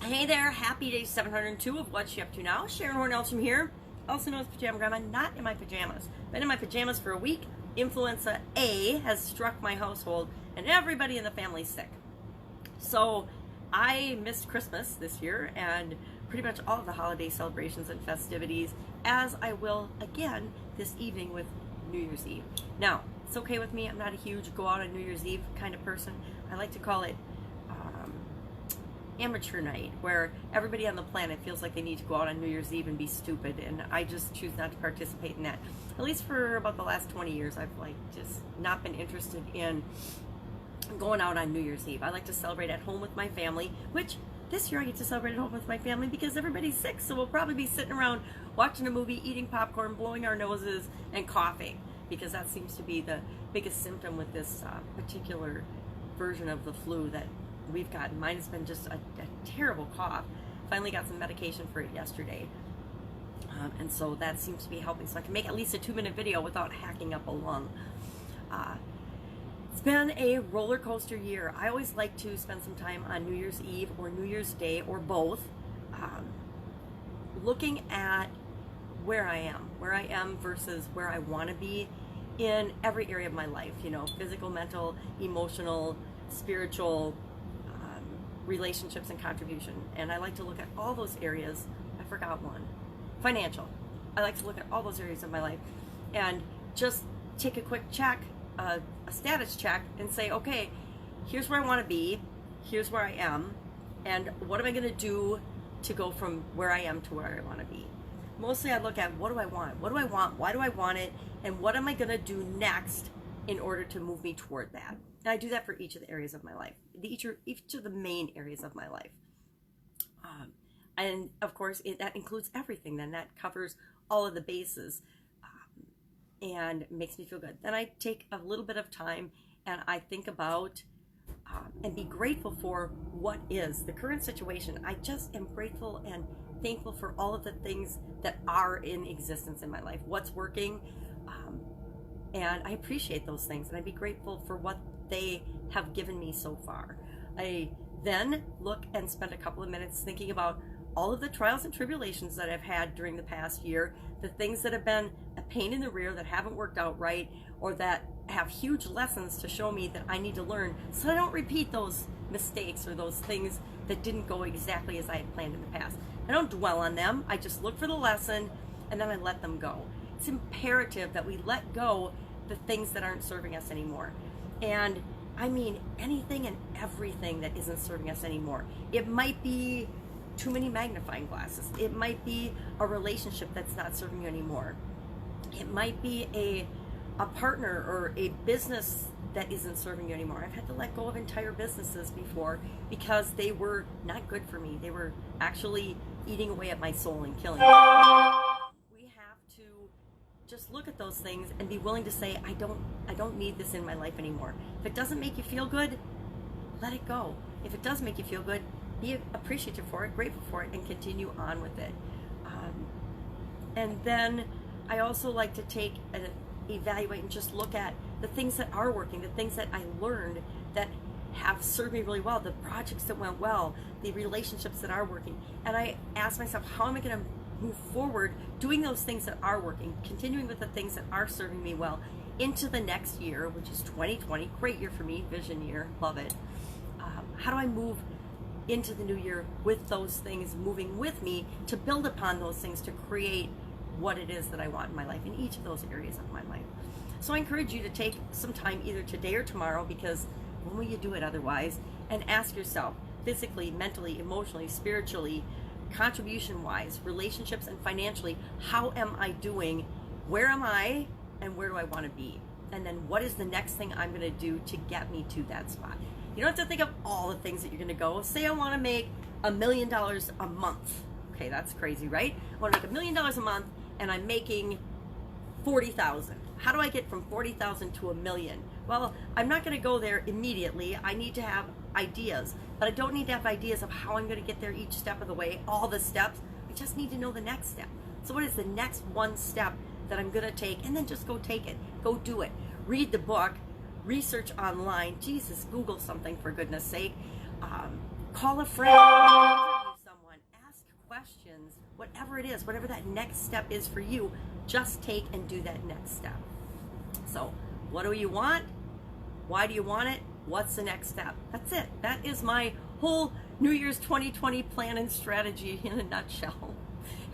Hey there, happy day 702 of What's She Up To Now. Sharon Horne-Ellstrom here, also known as Pajama Grandma, not in my pajamas. Been in my pajamas for a week. Influenza A has struck my household and everybody in the family's sick. So I missed Christmas this year and pretty much all of the holiday celebrations and festivities, as I will again this evening with New Year's Eve. Now, it's okay with me. I'm not a huge go out on New Year's Eve kind of person. I like to call it amateur night, where everybody on the planet feels like they need to go out on New Year's Eve and be stupid, and I just choose not to participate in that. At least for about the last 20 years, I've just not been interested in going out on New Year's Eve. I like to celebrate at home with my family, which this year I get to celebrate at home with my family because everybody's sick, so we'll probably be sitting around watching a movie, eating popcorn, blowing our noses, and coughing, because that seems to be the biggest symptom with this particular version of the flu that we've gotten. Mine has been just a terrible cough. Finally got some medication for it yesterday. And so that seems to be helping. So I can make at least a 2-minute video without hacking up a lung. It's been a roller coaster year. I always like to spend some time on New Year's Eve or New Year's Day or both, looking at where I am versus where I want to be in every area of my life, you know, physical, mental, emotional, spiritual, relationships, and contribution. And I like to look at all those areas. I forgot one. Financial. I like to look at all those areas of my life and just take a quick check, a status check, and say, okay, here's where I want to be, here's where I am, and what am I going to do to go from where I am to where I want to be. Mostly I look at, what do I want? What do I want? Why do I want it? And what am I going to do next in order to move me toward that? And I do that for each of the areas of my life, each of the main areas of my life. And of course, that includes everything. Then that covers all of the bases, and makes me feel good. Then I take a little bit of time and I think about and be grateful for what is the current situation. I just am grateful and thankful for all of the things that are in existence in my life, what's working, and I appreciate those things, and I'd be grateful for what they have given me so far. I then look and spend a couple of minutes thinking about all of the trials and tribulations that I've had during the past year, the things that have been a pain in the rear that haven't worked out right, or that have huge lessons to show me that I need to learn so I don't repeat those mistakes or those things that didn't go exactly as I had planned in the past. I don't dwell on them. I just look for the lesson and then I let them go. It's imperative that we let go the things that aren't serving us anymore. And I mean anything and everything that isn't serving us anymore. It might be too many magnifying glasses. It might be a relationship that's not serving you anymore. It might be a partner or a business that isn't serving you anymore. I've had to let go of entire businesses before because they were not good for me. They were actually eating away at my soul and killing me. We have to just look at those things and be willing to say, I don't need this in my life anymore. If it doesn't make you feel good, let it go. If it does make you feel good, be appreciative for it, grateful for it, and continue on with it. And then I also like to evaluate and just look at the things that are working, the things that I learned that have served me really well, the projects that went well, the relationships that are working. And I ask myself, how am I going to move forward doing those things that are working, continuing with the things that are serving me well into the next year, which is 2020. Great year for me, vision year, love it. How do I move into the new year with those things moving with me to build upon those things to create what it is that I want in my life in each of those areas of my life? So I encourage you to take some time either today or tomorrow, because when will you do it otherwise, and ask yourself physically, mentally, emotionally, spiritually, contribution-wise, relationships, and financially, how am I doing? Where am I? And where do I want to be? And then what is the next thing I'm going to do to get me to that spot? You don't have to think of all the things that you're going to go. Say I want to make $1 million a month. Okay, that's crazy, right? I want to make $1 million a month, and I'm making 40,000. How do I get from 40,000 to $1 million? Well, I'm not going to go there immediately. I need to have ideas, but I don't need to have ideas of how I'm going to get there each step of the way, all the steps. I just need to know the next step. So what is the next one step that I'm going to take? And then just go take it. Go do it. Read the book. Research online. Jesus, Google something for goodness sake. Call a friend. questions, whatever it is, whatever that next step is for you, just take and do that next step. So what do you want? Why do you want it? What's the next step? That's it. That is my whole New Year's 2020 plan and strategy in a nutshell.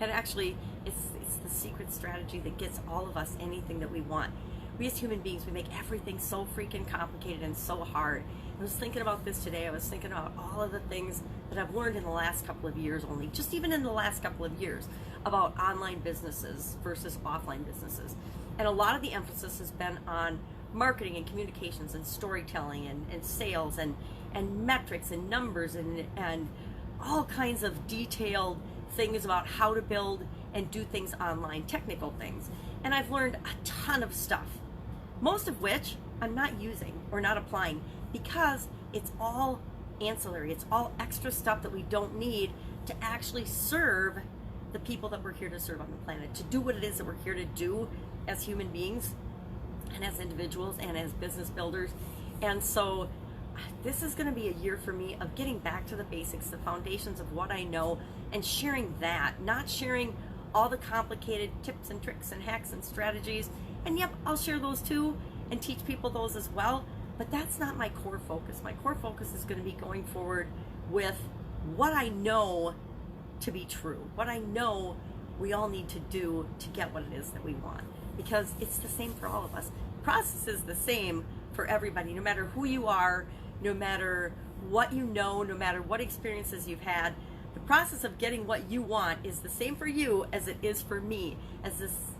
And actually, it's the secret strategy that gets all of us anything that we want. We as human beings, we make everything so freaking complicated and so hard. I was thinking about this today. I was thinking about all of the things that I've learned in the last couple of years only, just even in the last couple of years, about online businesses versus offline businesses. And a lot of the emphasis has been on marketing and communications and storytelling and sales and metrics and numbers and all kinds of detailed things about how to build and do things online, technical things. And I've learned a ton of stuff, most of which I'm not using or not applying because it's all ancillary. It's all extra stuff that we don't need to actually serve the people that we're here to serve on the planet, to do what it is that we're here to do as human beings and as individuals and as business builders. And so this is going to be a year for me of getting back to the basics, the foundations of what I know, and sharing that, not sharing all the complicated tips and tricks and hacks and strategies. And yep, I'll share those too and teach people those as well, but that's not my core focus. My core focus is going to be going forward with what I know to be true, what I know we all need to do to get what it is that we want, because it's the same for all of us. The process is the same for everybody, no matter who you are, no matter what you know, no matter what experiences you've had. The process of getting what you want is the same for you as it is for me,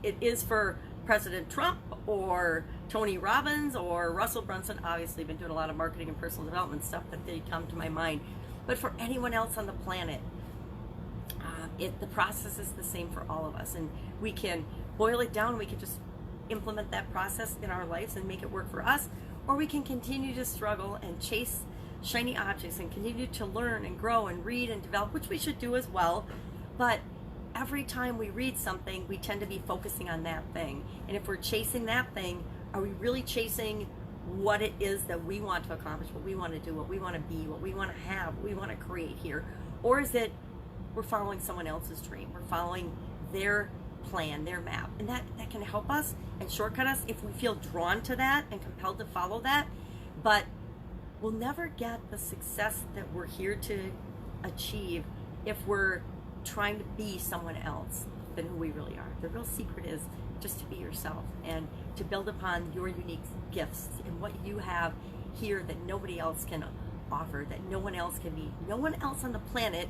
it is for President Trump or Tony Robbins or Russell Brunson. Obviously, I've been doing a lot of marketing and personal development stuff that they come to my mind. But for anyone else on the planet, the process is the same for all of us. And we can boil it down. We can just implement that process in our lives and make it work for us. Or we can continue to struggle and chase shiny objects and continue to learn and grow and read and develop, which we should do as well. But every time we read something, we tend to be focusing on that thing. And if we're chasing that thing, are we really chasing what it is that we want to accomplish, what we want to do, what we want to be, what we want to have, what we want to create here? Or is it we're following someone else's dream? We're following their plan, their map. And that can help us and shortcut us if we feel drawn to that and compelled to follow that. But we'll never get the success that we're here to achieve if we're trying to be someone else than who we really are. The real secret is just to be yourself and to build upon your unique gifts and what you have here that nobody else can offer, that no one else can be. No one else on the planet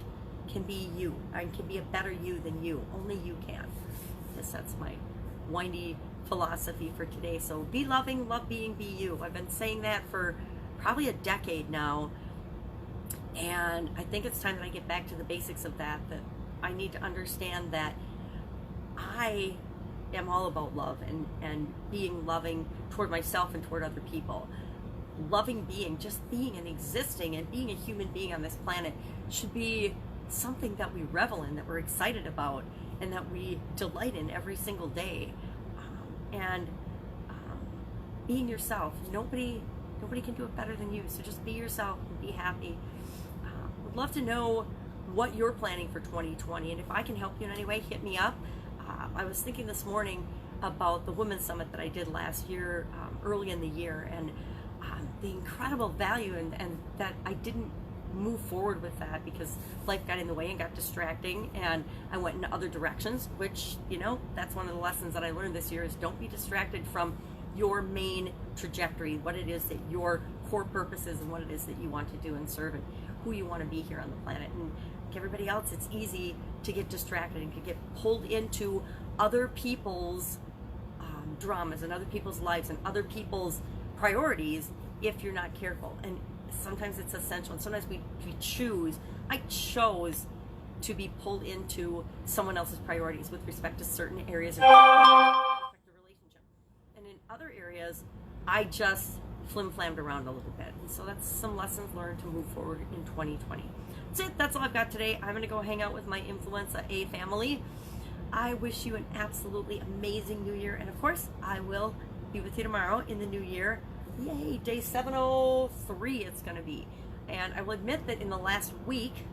can be you and can be a better you than you. Only you can. I guess that's my windy philosophy for today. So be loving, love being, be you. I've been saying that for probably a decade now, and I think it's time that I get back to the basics of that I need to understand that I am all about love and being loving toward myself and toward other people. Loving being, just being and existing and being a human being on this planet should be something that we revel in, that we're excited about, and that we delight in every single day. Being yourself, nobody can do it better than you. So just be yourself and be happy. Would love to know what you're planning for 2020, and if I can help you in any way, hit me up. I was thinking this morning about the Women's Summit that I did last year, early in the year, and the incredible value and that I didn't move forward with that because life got in the way and got distracting, and I went in other directions, which, that's one of the lessons that I learned this year is don't be distracted from your main trajectory, what it is that your core purpose is and what it is that you want to do and serve and who you want to be here on the planet. And like everybody else, it's easy to get distracted and to get pulled into other people's dramas and other people's lives and other people's priorities if you're not careful. And sometimes it's essential, and sometimes we choose. I chose to be pulled into someone else's priorities with respect to certain areas of relationship, and in other areas I just flim-flammed around a little bit. And so that's some lessons learned to move forward in 2020. That's it. That's all I've got today. I'm going to go hang out with my Influenza A family. I wish you an absolutely amazing new year, and of course I will be with you tomorrow in the new year. Yay, day 703 it's going to be. And I will admit that in the last week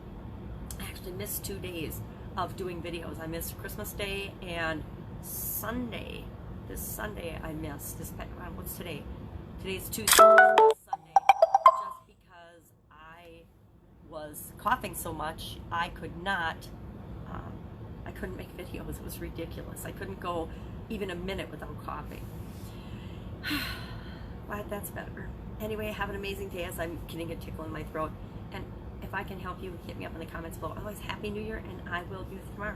I actually missed 2 days of doing videos. I missed Christmas Day and Sunday. This Sunday I missed. What's today? Today's Tuesday. Sunday. Just because I was coughing so much, I couldn't make videos. It was ridiculous. I couldn't go even a minute without coughing. But that's better. Anyway, have an amazing day as I'm getting a tickle in my throat. And if I can help you, hit me up in the comments below. Otherwise, Happy New Year, and I will be with you tomorrow.